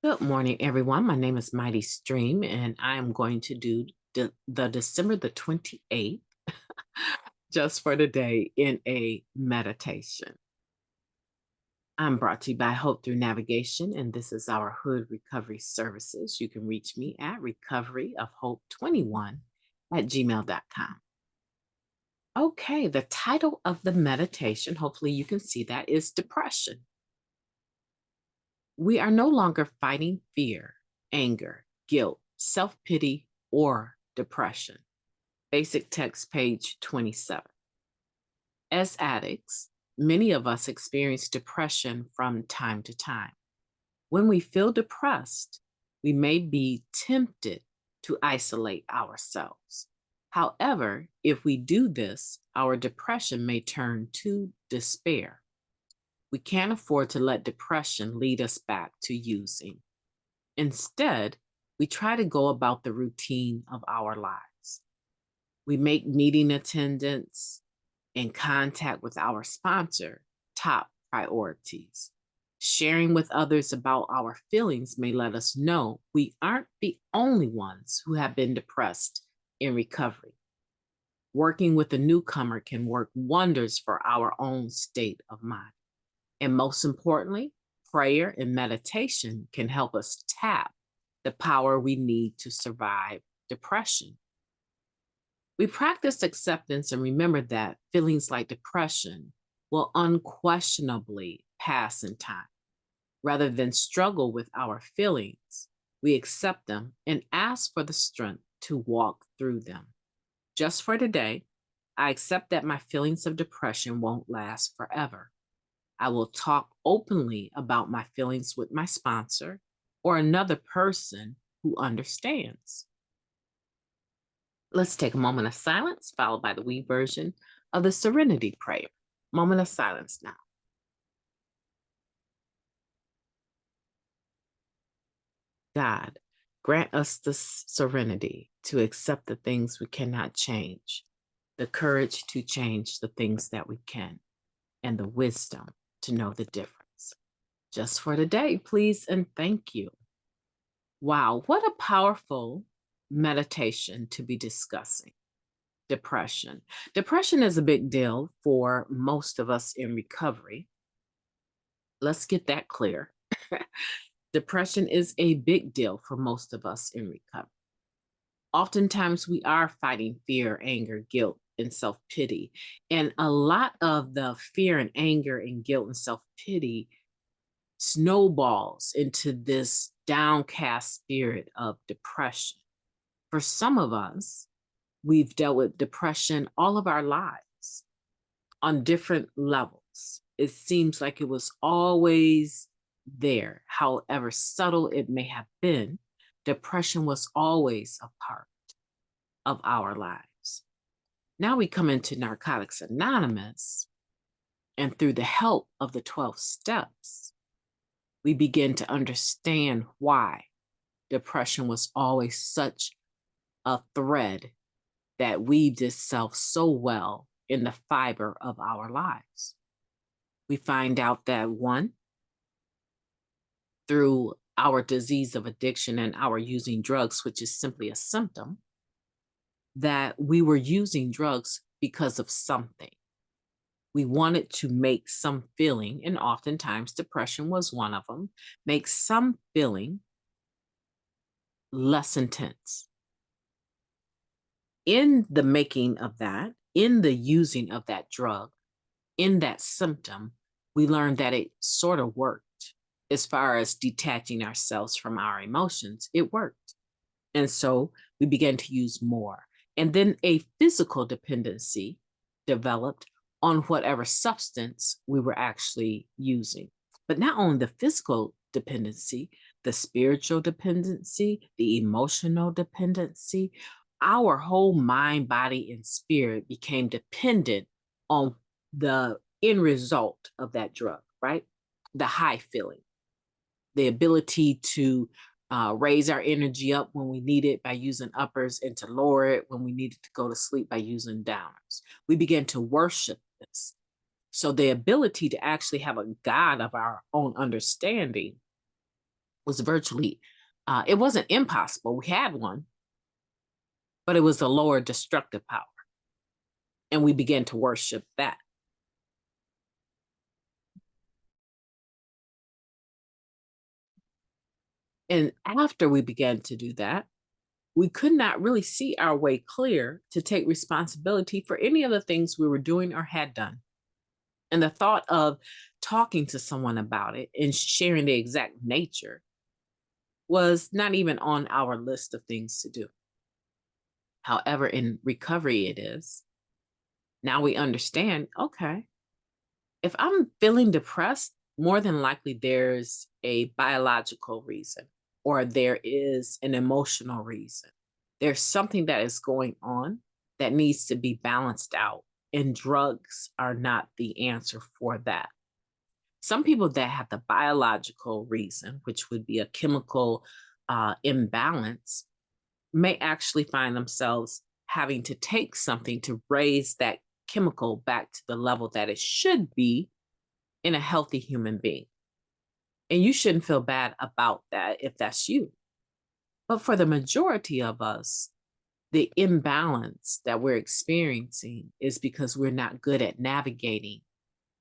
Good morning, everyone. My name is Mighty Stream, and I am going to do the December the 28th, just for today, in a meditation. I'm brought to you by Hope Through Navigation, and this is our Hood Recovery Services. You can reach me at recoveryofhope21@gmail.com. Okay, the title of the meditation, hopefully you can see that, is Depression. We are no longer fighting fear, anger, guilt, self pity, or depression. Basic text, page 27. As addicts, many of us experience depression from time to time. When we feel depressed, we may be tempted to isolate ourselves. However, if we do this, our depression may turn to despair. We can't afford to let depression lead us back to using. Instead, we try to go about the routine of our lives. We make meeting attendance and contact with our sponsor top priorities. Sharing with others about our feelings may let us know we aren't the only ones who have been depressed in recovery. Working with a newcomer can work wonders for our own state of mind. And most importantly, prayer and meditation can help us tap the power we need to survive depression. We practice acceptance and remember that feelings like depression will unquestionably pass in time. Rather than struggle with our feelings, we accept them and ask for the strength to walk through them. Just for today, I accept that my feelings of depression won't last forever. I will talk openly about my feelings with my sponsor or another person who understands. Let's take a moment of silence, followed by the we version of the Serenity Prayer. Moment of silence now. God, grant us the serenity to accept the things we cannot change, the courage to change the things that we can, and the wisdom to know the difference. Just for today, please and thank you. Wow, what a powerful meditation to be discussing. Depression. Depression is a big deal for most of us in recovery. Let's get that clear. Depression is a big deal for most of us in recovery. Oftentimes, we are fighting fear, anger, guilt, and self pity. And a lot of the fear and anger and guilt and self pity snowballs into this downcast spirit of depression. For some of us, we've dealt with depression all of our lives on different levels. It seems like it was always there, however subtle it may have been. Depression was always a part of our lives. Now we come into Narcotics Anonymous, and through the help of the 12 steps, we begin to understand why depression was always such a thread that weaved itself so well in the fiber of our lives. We find out that one, through our disease of addiction and our using drugs, which is simply a symptom, that we were using drugs because of something. We wanted to make some feeling, and oftentimes depression was one of them, make some feeling less intense. In the making of that, in the using of that drug, in that symptom, we learned that it sort of worked. As far as detaching ourselves from our emotions, it worked. And so we began to use more. And then a physical dependency developed on whatever substance we were actually using. But not only the physical dependency, the spiritual dependency, the emotional dependency, our whole mind, body, and spirit became dependent on the end result of that drug, right? The high feeling, the ability to raise our energy up when we need it by using uppers and to lower it when we needed to go to sleep by using downers. We began to worship this. So the ability to actually have a God of our own understanding was virtually, it wasn't impossible. We had one, but it was a lower destructive power. And we began to worship that. And after we began to do that, we could not really see our way clear to take responsibility for any of the things we were doing or had done. And the thought of talking to someone about it and sharing the exact nature was not even on our list of things to do. However, in recovery, it is. Now we understand, okay, if I'm feeling depressed, more than likely there's a biological reason or there is an emotional reason. There's something that is going on that needs to be balanced out, and drugs are not the answer for that. Some people that have the biological reason, which would be a chemical imbalance, may actually find themselves having to take something to raise that chemical back to the level that it should be in a healthy human being. And you shouldn't feel bad about that if that's you. But for the majority of us, the imbalance that we're experiencing is because we're not good at navigating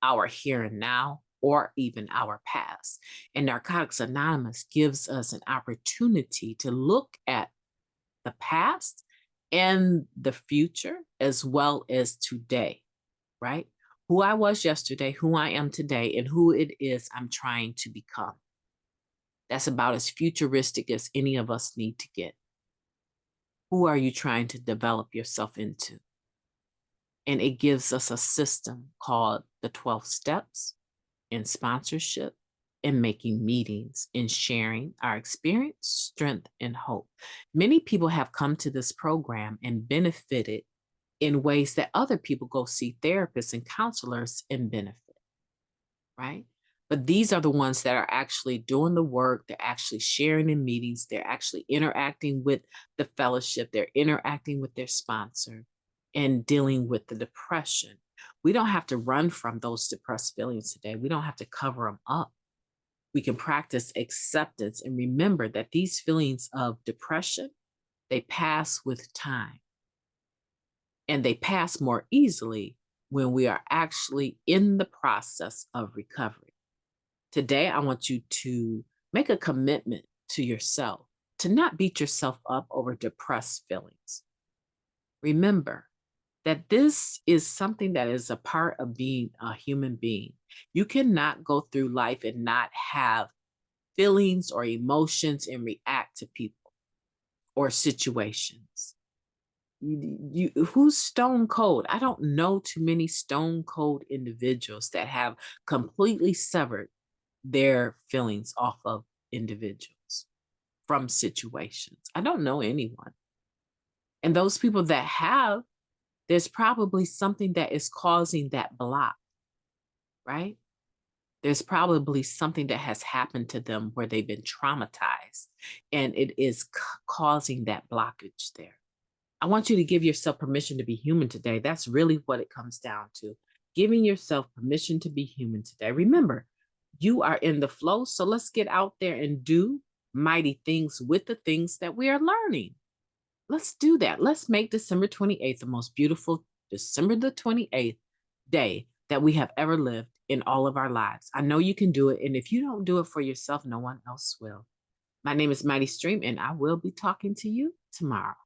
our here and now or even our past. And Narcotics Anonymous gives us an opportunity to look at the past and the future as well as today, right? Who I was yesterday, who I am today, and who it is I'm trying to become. That's about as futuristic as any of us need to get. Who are you trying to develop yourself into? And it gives us a system called the 12 steps in sponsorship, in making meetings, in sharing our experience, strength, and hope. Many people have come to this program and benefited in ways that other people go see therapists and counselors and benefit, right? But these are the ones that are actually doing the work. They're actually sharing in meetings. They're actually interacting with the fellowship. They're interacting with their sponsor and dealing with the depression. We don't have to run from those depressed feelings today. We don't have to cover them up. We can practice acceptance and remember that these feelings of depression, they pass with time. And they pass more easily when we are actually in the process of recovery. Today, I want you to make a commitment to yourself to not beat yourself up over depressed feelings. Remember that this is something that is a part of being a human being. You cannot go through life and not have feelings or emotions and react to people or situations. Who's stone cold? I don't know too many stone cold individuals that have completely severed their feelings off of individuals from situations. I don't know anyone. And those people that have, there's probably something that is causing that block, right? There's probably something that has happened to them where they've been traumatized and it is causing that blockage there. I want you to give yourself permission to be human today. That's really what it comes down to. Giving yourself permission to be human today. Remember, you are in the flow, so let's get out there and do mighty things with the things that we are learning. Let's do that. Let's make December 28th the most beautiful December the 28th day that we have ever lived in all of our lives. I know you can do it, and if you don't do it for yourself, no one else will. My name is Mighty Stream, and I will be talking to you tomorrow.